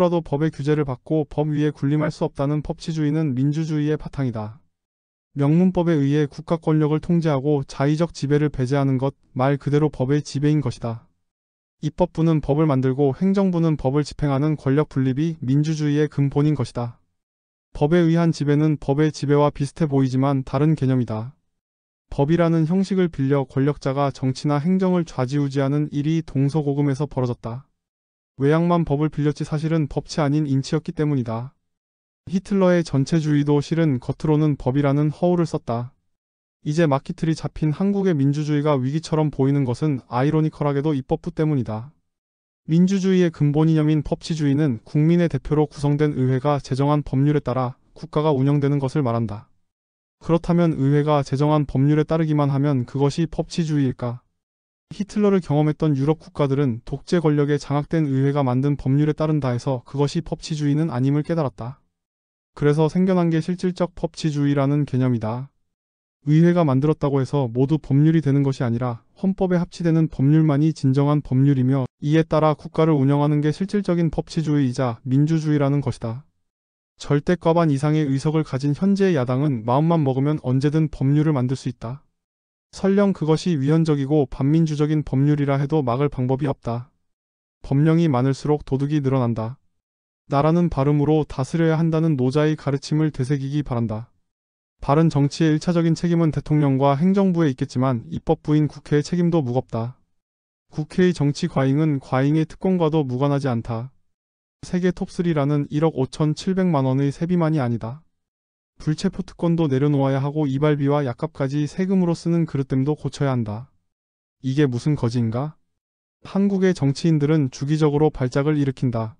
누구라도 법의 규제를 받고 법 위에 군림할 수 없다는 법치주의는 민주주의의 바탕이다. 명문법에 의해 국가 권력을 통제하고 자의적 지배를 배제하는 것, 말 그대로 법의 지배인 것이다. 입법부는 법을 만들고 행정부는 법을 집행하는 권력 분립이 민주주의의 근본인 것이다. 법에 의한 지배는 법의 지배와 비슷해 보이지만 다른 개념이다. 법이라는 형식을 빌려 권력자가 정치나 행정을 좌지우지하는 일이 동서고금에서 벌어졌다. 외양만 법을 빌렸지 사실은 법치 아닌 인치였기 때문이다. 히틀러의 전체주의도 실은 겉으로는 법이라는 허울을 썼다. 이제 막히틀이 잡힌 한국의 민주주의가 위기처럼 보이는 것은 아이러니컬하게도 입법부 때문이다. 민주주의의 근본 이념인 법치주의는 국민의 대표로 구성된 의회가 제정한 법률에 따라 국가가 운영되는 것을 말한다. 그렇다면 의회가 제정한 법률에 따르기만 하면 그것이 법치주의일까? 히틀러를 경험했던 유럽 국가들은 독재 권력에 장악된 의회가 만든 법률에 따른다 해서 그것이 법치주의는 아님을 깨달았다. 그래서 생겨난 게 실질적 법치주의라는 개념이다. 의회가 만들었다고 해서 모두 법률이 되는 것이 아니라 헌법에 합치되는 법률만이 진정한 법률이며 이에 따라 국가를 운영하는 게 실질적인 법치주의이자 민주주의라는 것이다. 절대 과반 이상의 의석을 가진 현재의 야당은 마음만 먹으면 언제든 법률을 만들 수 있다. 설령 그것이 위헌적이고 반민주적인 법률이라 해도 막을 방법이 없다. 법령이 많을수록 도둑이 늘어난다. 나라는 발음으로 다스려야 한다는 노자의 가르침을 되새기기 바란다. 바른 정치의 1차적인 책임은 대통령과 행정부에 있겠지만 입법부인 국회의 책임도 무겁다. 국회의 정치 과잉은 과잉의 특권과도 무관하지 않다. 세계 톱3라는 1억 5,700만 원의 세비만이 아니다. 불체포 특권도 내려놓아야 하고 이발비와 약값까지 세금으로 쓰는 그릇됨도 고쳐야 한다. 이게 무슨 거지인가? 한국의 정치인들은 주기적으로 발작을 일으킨다.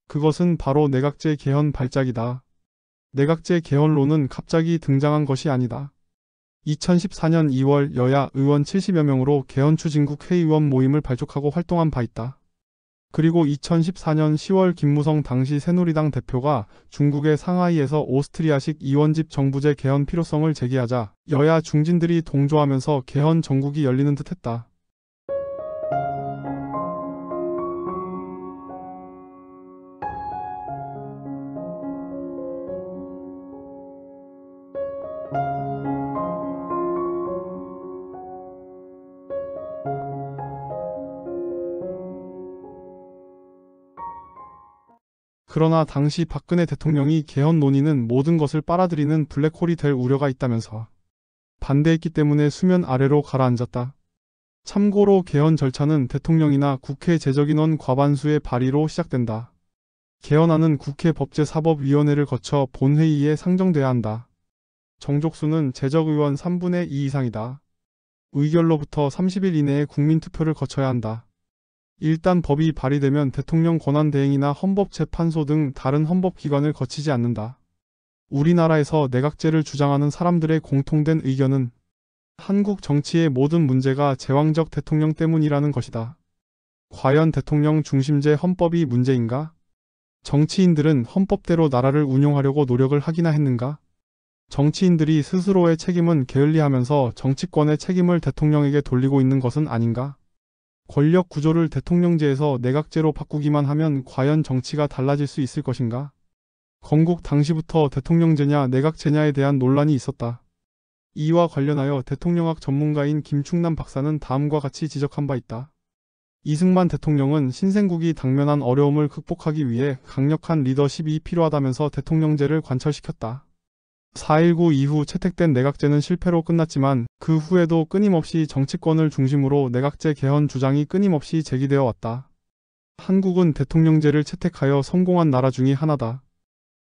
그것은 바로 내각제 개헌 발작이다. 내각제 개헌론은 갑자기 등장한 것이 아니다. 2014년 2월 여야 의원 70여 명으로 개헌 추진국 회의원 모임을 발족하고 활동한 바 있다. 그리고 2014년 10월 김무성 당시 새누리당 대표가 중국의 상하이에서 오스트리아식 이원집 정부제 개헌 필요성을 제기하자 여야 중진들이 동조하면서 개헌 정국이 열리는 듯 했다. 그러나 당시 박근혜 대통령이 개헌 논의는 모든 것을 빨아들이는 블랙홀이 될 우려가 있다면서 반대했기 때문에 수면 아래로 가라앉았다. 참고로 개헌 절차는 대통령이나 국회 제적인원 과반수의 발의로 시작된다. 개헌안은 국회 법제사법위원회를 거쳐 본회의에 상정돼야 한다. 정족수는 제적의원 3분의 2 이상이다. 의결로부터 30일 이내에 국민투표를 거쳐야 한다. 일단 법이 발의되면 대통령 권한대행이나 헌법재판소 등 다른 헌법기관을 거치지 않는다. 우리나라에서 내각제를 주장하는 사람들의 공통된 의견은 한국 정치의 모든 문제가 제왕적 대통령 때문이라는 것이다. 과연 대통령 중심제 헌법이 문제인가? 정치인들은 헌법대로 나라를 운용하려고 노력을 하기나 했는가? 정치인들이 스스로의 책임은 게을리하면서 정치권의 책임을 대통령에게 돌리고 있는 것은 아닌가? 권력 구조를 대통령제에서 내각제로 바꾸기만 하면 과연 정치가 달라질 수 있을 것인가? 건국 당시부터 대통령제냐 내각제냐에 대한 논란이 있었다. 이와 관련하여 대통령학 전문가인 김충남 박사는 다음과 같이 지적한 바 있다. 이승만 대통령은 신생국이 당면한 어려움을 극복하기 위해 강력한 리더십이 필요하다면서 대통령제를 관철시켰다. 4.19 이후 채택된 내각제는 실패로 끝났지만 그 후에도 끊임없이 정치권을 중심으로 내각제 개헌 주장이 끊임없이 제기되어 왔다. 한국은 대통령제를 채택하여 성공한 나라 중의 하나다.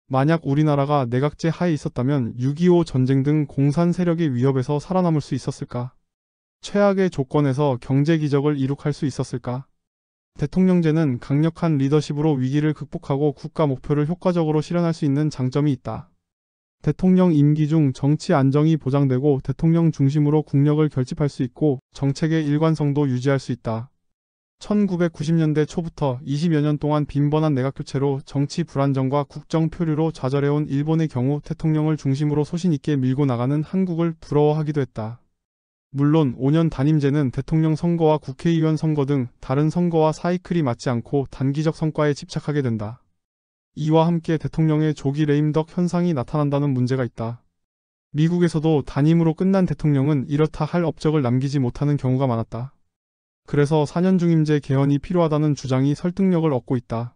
만약 우리나라가 내각제 하에 있었다면 6.25 전쟁 등 공산 세력의 위협에서 살아남을 수 있었을까? 최악의 조건에서 경제 기적을 이룩할 수 있었을까? 대통령제는 강력한 리더십으로 위기를 극복하고 국가 목표를 효과적으로 실현할 수 있는 장점이 있다. 대통령 임기 중 정치 안정이 보장되고 대통령 중심으로 국력을 결집할 수 있고 정책의 일관성도 유지할 수 있다. 1990년대 초부터 20여 년 동안 빈번한 내각교체로 정치 불안정과 국정 표류로 좌절해온 일본의 경우 대통령을 중심으로 소신 있게 밀고 나가는 한국을 부러워하기도 했다. 물론 5년 단임제는 대통령 선거와 국회의원 선거 등 다른 선거와 사이클이 맞지 않고 단기적 성과에 집착하게 된다. 이와 함께 대통령의 조기 레임덕 현상이 나타난다는 문제가 있다. 미국에서도 단임으로 끝난 대통령은 이렇다 할 업적을 남기지 못하는 경우가 많았다. 그래서 4년 중임제 개헌이 필요하다는 주장이 설득력을 얻고 있다.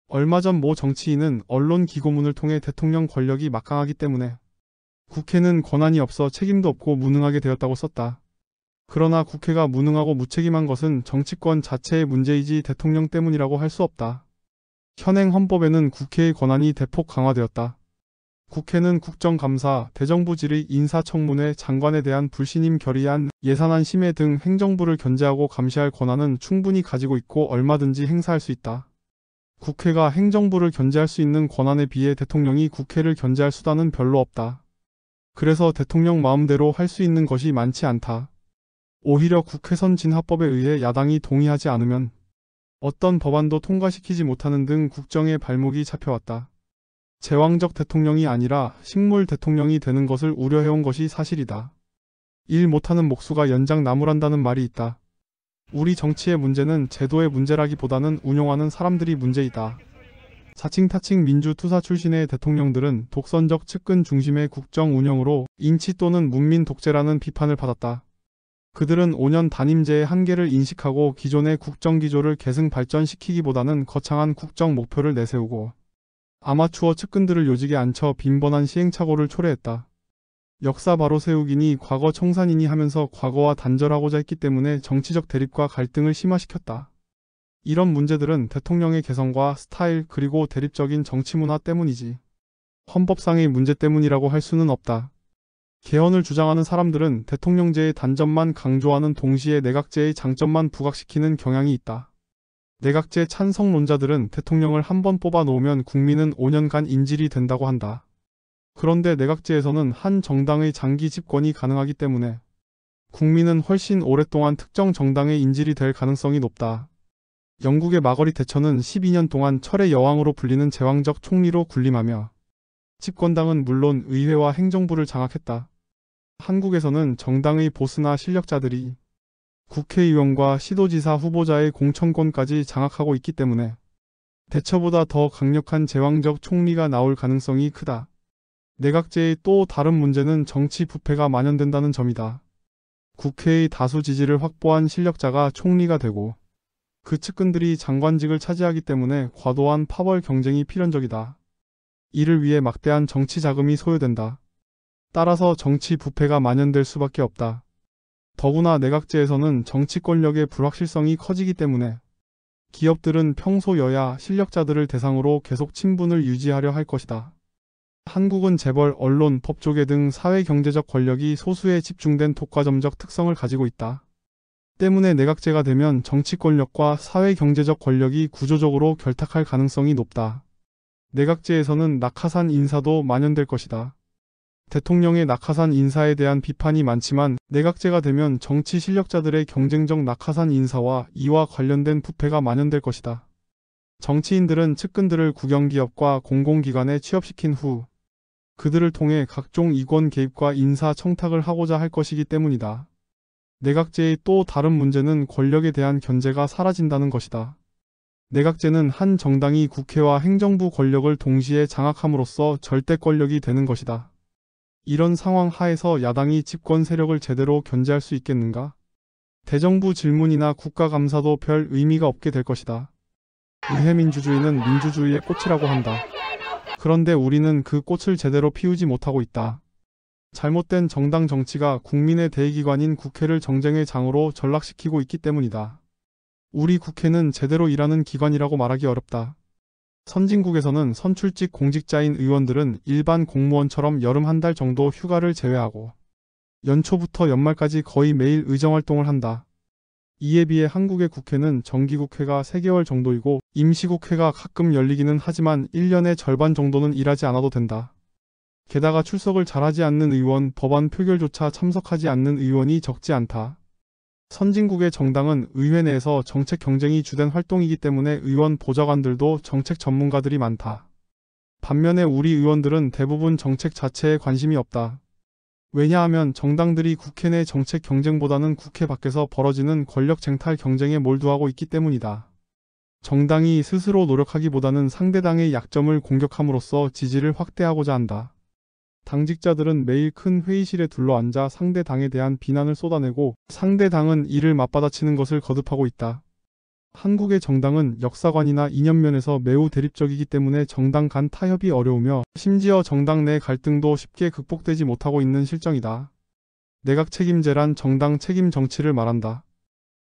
얼마 전 모 정치인은 언론 기고문을 통해 대통령 권력이 막강하기 때문에 국회는 권한이 없어 책임도 없고 무능하게 되었다고 썼다. 그러나 국회가 무능하고 무책임한 것은 정치권 자체의 문제이지 대통령 때문이라고 할 수 없다. 현행 헌법에는 국회의 권한이 대폭 강화되었다. 국회는 국정감사, 대정부 질의, 인사청문회, 장관에 대한 불신임 결의안, 예산안 심의 등 행정부를 견제하고 감시할 권한은 충분히 가지고 있고 얼마든지 행사할 수 있다. 국회가 행정부를 견제할 수 있는 권한에 비해 대통령이 국회를 견제할 수단은 별로 없다. 그래서 대통령 마음대로 할 수 있는 것이 많지 않다. 오히려 국회선 진화법에 의해 야당이 동의하지 않으면 어떤 법안도 통과시키지 못하는 등 국정에 발목이 잡혀왔다. 제왕적 대통령이 아니라 식물 대통령이 되는 것을 우려해온 것이 사실이다. 일 못하는 목수가 연장나무란다는 말이 있다. 우리 정치의 문제는 제도의 문제라기보다는 운용하는 사람들이 문제이다. 자칭타칭 민주투사 출신의 대통령들은 독선적 측근 중심의 국정 운영으로 인치 또는 문민 독재라는 비판을 받았다. 그들은 5년 단임제의 한계를 인식하고 기존의 국정기조를 계승 발전시키기보다는 거창한 국정 목표를 내세우고 아마추어 측근들을 요직에 앉혀 빈번한 시행착오를 초래했다. 역사 바로 세우기니 과거 청산이니 하면서 과거와 단절하고자 했기 때문에 정치적 대립과 갈등을 심화시켰다. 이런 문제들은 대통령의 개성과 스타일 그리고 대립적인 정치문화 때문이지 헌법상의 문제 때문이라고 할 수는 없다. 개헌을 주장하는 사람들은 대통령제의 단점만 강조하는 동시에 내각제의 장점만 부각시키는 경향이 있다. 내각제 찬성론자들은 대통령을 한 번 뽑아 놓으면 국민은 5년간 인질이 된다고 한다. 그런데 내각제에서는 한 정당의 장기 집권이 가능하기 때문에 국민은 훨씬 오랫동안 특정 정당의 인질이 될 가능성이 높다. 영국의 마거릿 대처는 12년 동안 철의 여왕으로 불리는 제왕적 총리로 군림하며 집권당은 물론 의회와 행정부를 장악했다. 한국에서는 정당의 보스나 실력자들이 국회의원과 시도지사 후보자의 공천권까지 장악하고 있기 때문에 대처보다 더 강력한 제왕적 총리가 나올 가능성이 크다. 내각제의 또 다른 문제는 정치 부패가 만연된다는 점이다. 국회의 다수 지지를 확보한 실력자가 총리가 되고 그 측근들이 장관직을 차지하기 때문에 과도한 파벌 경쟁이 필연적이다. 이를 위해 막대한 정치 자금이 소요된다. 따라서 정치 부패가 만연될 수밖에 없다. 더구나 내각제에서는 정치 권력의 불확실성이 커지기 때문에 기업들은 평소 여야 실력자들을 대상으로 계속 친분을 유지하려 할 것이다. 한국은 재벌, 언론, 법조계 등 사회경제적 권력이 소수에 집중된 독과점적 특성을 가지고 있다. 때문에 내각제가 되면 정치 권력과 사회경제적 권력이 구조적으로 결탁할 가능성이 높다. 내각제에서는 낙하산 인사도 만연될 것이다. 대통령의 낙하산 인사에 대한 비판이 많지만 내각제가 되면 정치 실력자들의 경쟁적 낙하산 인사와 이와 관련된 부패가 만연될 것이다. 정치인들은 측근들을 국영기업과 공공기관에 취업시킨 후 그들을 통해 각종 이권 개입과 인사 청탁을 하고자 할 것이기 때문이다. 내각제의 또 다른 문제는 권력에 대한 견제가 사라진다는 것이다. 내각제는 한 정당이 국회와 행정부 권력을 동시에 장악함으로써 절대 권력이 되는 것이다. 이런 상황 하에서 야당이 집권 세력을 제대로 견제할 수 있겠는가? 대정부 질문이나 국가감사도 별 의미가 없게 될 것이다. 의회민주주의는 민주주의의 꽃이라고 한다. 그런데 우리는 그 꽃을 제대로 피우지 못하고 있다. 잘못된 정당 정치가 국민의 대의기관인 국회를 정쟁의 장으로 전락시키고 있기 때문이다. 우리 국회는 제대로 일하는 기관이라고 말하기 어렵다. 선진국에서는 선출직 공직자인 의원들은 일반 공무원처럼 여름 한 달 정도 휴가를 제외하고 연초부터 연말까지 거의 매일 의정활동을 한다. 이에 비해 한국의 국회는 정기국회가 3개월 정도이고 임시국회가 가끔 열리기는 하지만 1년의 절반 정도는 일하지 않아도 된다. 게다가 출석을 잘하지 않는 의원, 법안 표결조차 참석하지 않는 의원이 적지 않다. 선진국의 정당은 의회 내에서 정책 경쟁이 주된 활동이기 때문에 의원 보좌관들도 정책 전문가들이 많다. 반면에 우리 의원들은 대부분 정책 자체에 관심이 없다. 왜냐하면 정당들이 국회 내 정책 경쟁보다는 국회 밖에서 벌어지는 권력 쟁탈 경쟁에 몰두하고 있기 때문이다. 정당이 스스로 노력하기보다는 상대당의 약점을 공격함으로써 지지를 확대하고자 한다. 당직자들은 매일 큰 회의실에 둘러앉아 상대 당에 대한 비난을 쏟아내고 상대 당은 이를 맞받아치는 것을 거듭하고 있다. 한국의 정당은 역사관이나 이념면에서 매우 대립적이기 때문에 정당 간 타협이 어려우며 심지어 정당 내 갈등도 쉽게 극복되지 못하고 있는 실정이다. 내각 책임제란 정당 책임 정치를 말한다.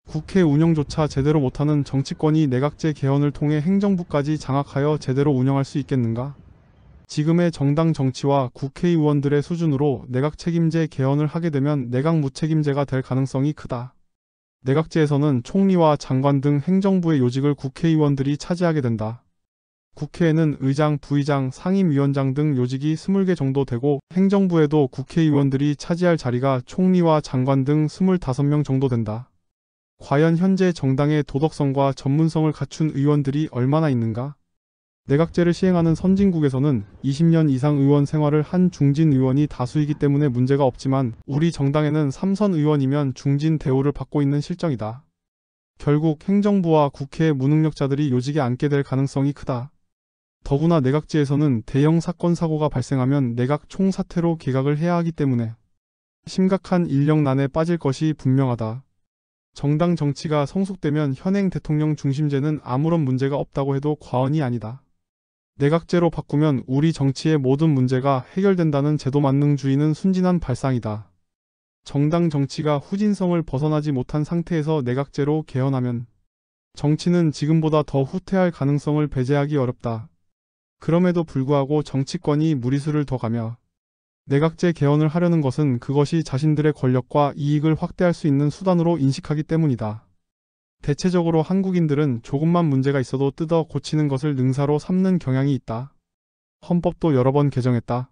국회 운영조차 제대로 못하는 정치권이 내각제 개헌을 통해 행정부까지 장악하여 제대로 운영할 수 있겠는가? 지금의 정당 정치와 국회의원들의 수준으로 내각 책임제 개헌을 하게 되면 내각 무책임제가 될 가능성이 크다. 내각제에서는 총리와 장관 등 행정부의 요직을 국회의원들이 차지하게 된다. 국회에는 의장, 부의장, 상임위원장 등 요직이 20개 정도 되고 행정부에도 국회의원들이 차지할 자리가 총리와 장관 등 25명 정도 된다. 과연 현재 정당의 도덕성과 전문성을 갖춘 의원들이 얼마나 있는가? 내각제를 시행하는 선진국에서는 20년 이상 의원 생활을 한 중진 의원이 다수이기 때문에 문제가 없지만 우리 정당에는 3선 의원이면 중진 대우를 받고 있는 실정이다. 결국 행정부와 국회의 무능력자들이 요직에 앉게 될 가능성이 크다. 더구나 내각제에서는 대형 사건 사고가 발생하면 내각 총사퇴로 개각을 해야 하기 때문에 심각한 인력난에 빠질 것이 분명하다. 정당 정치가 성숙되면 현행 대통령 중심제는 아무런 문제가 없다고 해도 과언이 아니다. 내각제로 바꾸면 우리 정치의 모든 문제가 해결된다는 제도 만능주의는 순진한 발상이다. 정당 정치가 후진성을 벗어나지 못한 상태에서 내각제로 개헌하면 정치는 지금보다 더 후퇴할 가능성을 배제하기 어렵다. 그럼에도 불구하고 정치권이 무리수를 더 가며 내각제 개헌을 하려는 것은 그것이 자신들의 권력과 이익을 확대할 수 있는 수단으로 인식하기 때문이다. 대체적으로 한국인들은 조금만 문제가 있어도 뜯어 고치는 것을 능사로 삼는 경향이 있다. 헌법도 여러 번 개정했다.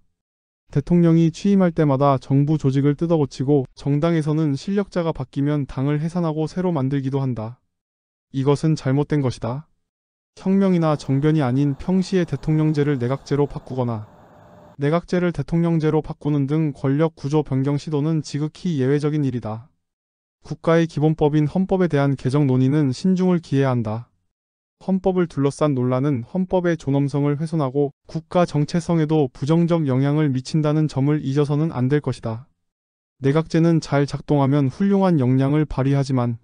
대통령이 취임할 때마다 정부 조직을 뜯어 고치고 정당에서는 실력자가 바뀌면 당을 해산하고 새로 만들기도 한다. 이것은 잘못된 것이다. 혁명이나 정변이 아닌 평시의 대통령제를 내각제로 바꾸거나 내각제를 대통령제로 바꾸는 등 권력 구조 변경 시도는 지극히 예외적인 일이다. 국가의 기본법인 헌법에 대한 개정 논의는 신중을 기해야 한다. 헌법을 둘러싼 논란은 헌법의 존엄성을 훼손하고 국가 정체성에도 부정적 영향을 미친다는 점을 잊어서는 안 될 것이다. 내각제는 잘 작동하면 훌륭한 역량을 발휘하지만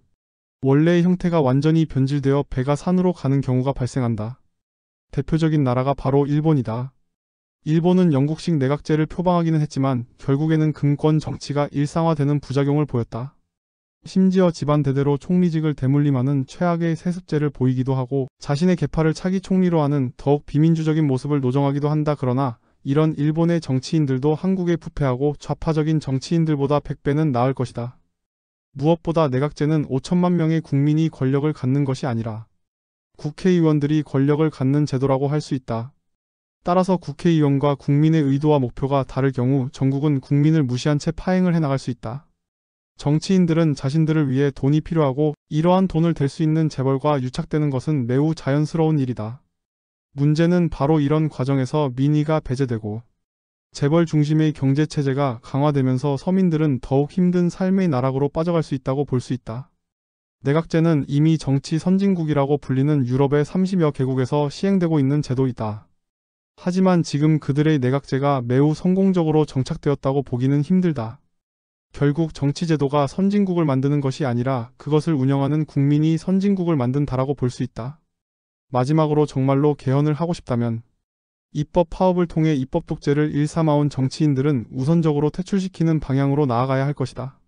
원래의 형태가 완전히 변질되어 배가 산으로 가는 경우가 발생한다. 대표적인 나라가 바로 일본이다. 일본은 영국식 내각제를 표방하기는 했지만 결국에는 금권 정치가 일상화되는 부작용을 보였다. 심지어 집안 대대로 총리직을 대물림하는 최악의 세습제를 보이기도 하고 자신의 계파를 차기 총리로 하는 더욱 비민주적인 모습을 노정하기도 한다. 그러나 이런 일본의 정치인들도 한국에 부패하고 좌파적인 정치인들보다 100배는 나을 것이다. 무엇보다 내각제는 5천만 명의 국민이 권력을 갖는 것이 아니라 국회의원들이 권력을 갖는 제도라고 할 수 있다. 따라서 국회의원과 국민의 의도와 목표가 다를 경우 정국은 국민을 무시한 채 파행을 해나갈 수 있다. 정치인들은 자신들을 위해 돈이 필요하고 이러한 돈을 댈 수 있는 재벌과 유착되는 것은 매우 자연스러운 일이다. 문제는 바로 이런 과정에서 민의가 배제되고 재벌 중심의 경제체제가 강화되면서 서민들은 더욱 힘든 삶의 나락으로 빠져갈 수 있다고 볼 수 있다. 내각제는 이미 정치 선진국이라고 불리는 유럽의 30여 개국에서 시행되고 있는 제도이다. 하지만 지금 그들의 내각제가 매우 성공적으로 정착되었다고 보기는 힘들다. 결국 정치제도가 선진국을 만드는 것이 아니라 그것을 운영하는 국민이 선진국을 만든다라고 볼 수 있다. 마지막으로 정말로 개헌을 하고 싶다면 입법 파업을 통해 입법 독재를 일삼아온 정치인들은 우선적으로 퇴출시키는 방향으로 나아가야 할 것이다.